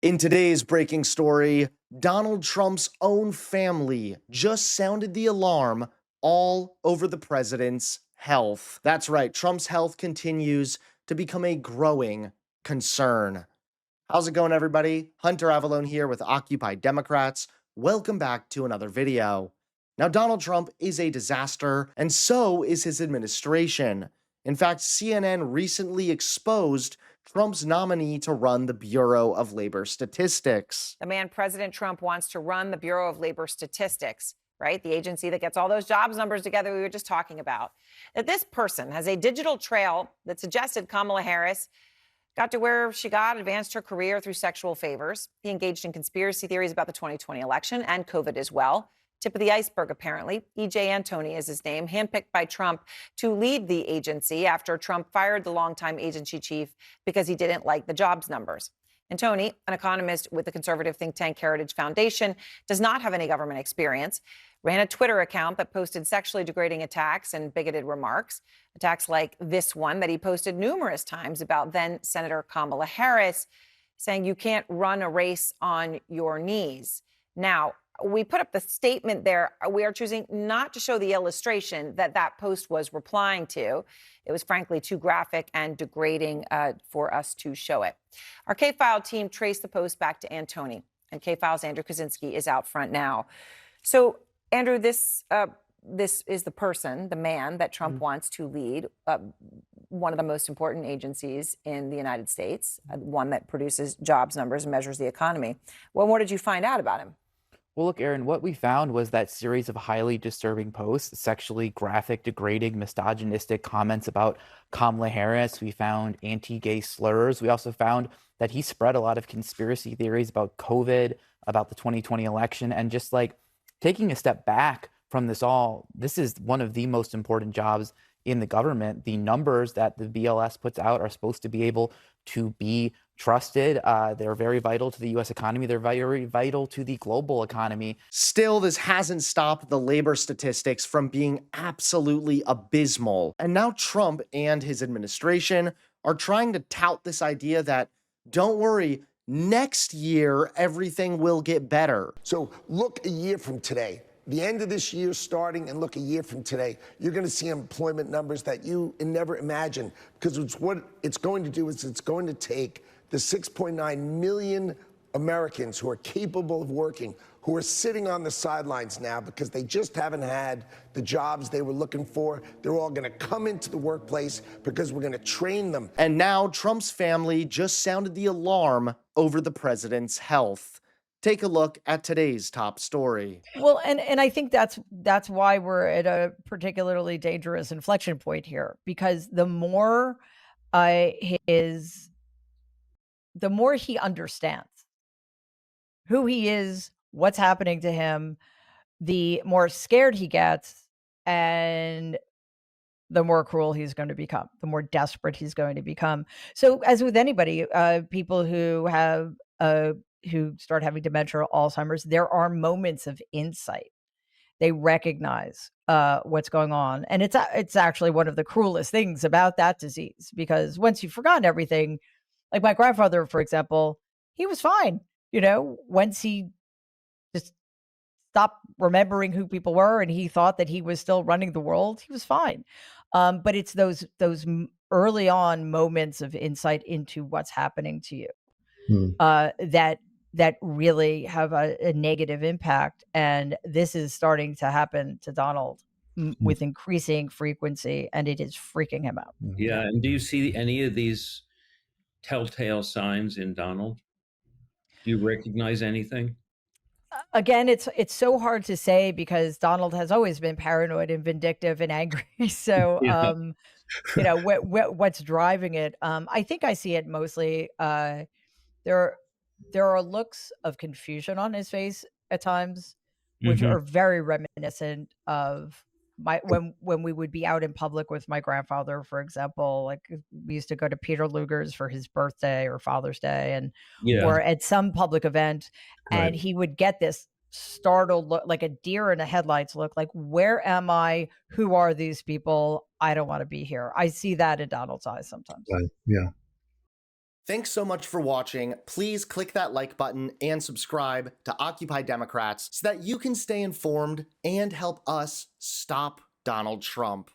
In today's breaking story, Donald Trump's own family just sounded the alarm all over the president's health. That's right, Trump's health continues to become a growing concern. How's it going, everybody? Hunter Avalone here with Occupy Democrats. Welcome back to another video. Now, Donald Trump is a disaster, and so is his administration. In fact, CNN recently exposed Trump's nominee to run the Bureau of Labor Statistics. The man President Trump wants to run the Bureau of Labor Statistics, right? The agency that gets all those jobs numbers together we were just talking about. That this person has a digital trail that suggested Kamala Harris got to where she got, advanced her career through sexual favors. He engaged in conspiracy theories about the 2020 election and COVID as well. Tip of the iceberg, apparently. EJ Antoni is his name, handpicked by Trump to lead the agency after Trump fired the longtime agency chief because he didn't like the jobs numbers. Antoni, an economist with the conservative think tank Heritage Foundation, does not have any government experience, ran a Twitter account that posted sexually degrading attacks and bigoted remarks, attacks like this one that he posted numerous times about then Senator Kamala Harris, saying you can't run a race on your knees. Now, we put up the statement there. We are choosing not to show the illustration that post was replying to. It was frankly too graphic and degrading for us to show it. Our K-File team traced the post back to Antoni, and K-File's Andrew Kaczynski is out front now. So, Andrew, this is the person, the man that Trump wants to lead one of the most important agencies in the United States, one that produces jobs numbers and measures the economy. Well, what did you find out about him? Well, look, Aaron, what we found was that series of highly disturbing posts, sexually graphic, degrading, misogynistic comments about Kamala Harris. We found anti-gay slurs. We also found that he spread a lot of conspiracy theories about COVID, about the 2020 election, and just like taking a step back from this all, this is one of the most important jobs in the government. The numbers that the BLS puts out are supposed to be able to be trusted. They're very vital to the U.S. economy. They're very vital to the global economy. Still, this hasn't stopped the labor statistics from being absolutely abysmal. And now Trump and his administration are trying to tout this idea that, don't worry, next year everything will get better. So look a year from today. The end of this year starting, and look a year from today, you're going to see employment numbers that you never imagined. Because what it's going to do is it's going to take the 6.9 million Americans who are capable of working, who are sitting on the sidelines now because they just haven't had the jobs they were looking for. They're all going to come into the workplace because we're going to train them. And now Trump's family just sounded the alarm over the president's health. Take a look at today's top story. Well, and I think that's why we're at a particularly dangerous inflection point here, because the more he understands who he is, what's happening to him, the more scared he gets, and the more cruel he's going to become, the more desperate he's going to become. So, as with anybody, people who have who start having dementia or Alzheimer's, there are moments of insight. They recognize what's going on. And it's actually one of the cruelest things about that disease, because once you've forgotten everything, like my grandfather, for example, he was fine. Once he just stopped remembering who people were and he thought that he was still running the world, he was fine. But it's those early on moments of insight into what's happening to you that really have a negative impact. And this is starting to happen to Donald with increasing frequency, and it is freaking him out. Yeah. And do you see any of these telltale signs in Donald? Do you recognize anything? Again, it's so hard to say because Donald has always been paranoid and vindictive and angry. So, Yeah. what's driving it? I think I see it mostly. There are looks of confusion on his face at times, which are very reminiscent of when we would be out in public with my grandfather, for example. Like, we used to go to Peter Luger's for his birthday or Father's Day, or at some public event, and he would get this startled look, like a deer in the headlights look, like, where am I? Who are these people? I don't want to be here. I see that in Donald's eyes sometimes. Yeah. Thanks so much for watching. Please click that like button and subscribe to Occupy Democrats so that you can stay informed and help us stop Donald Trump.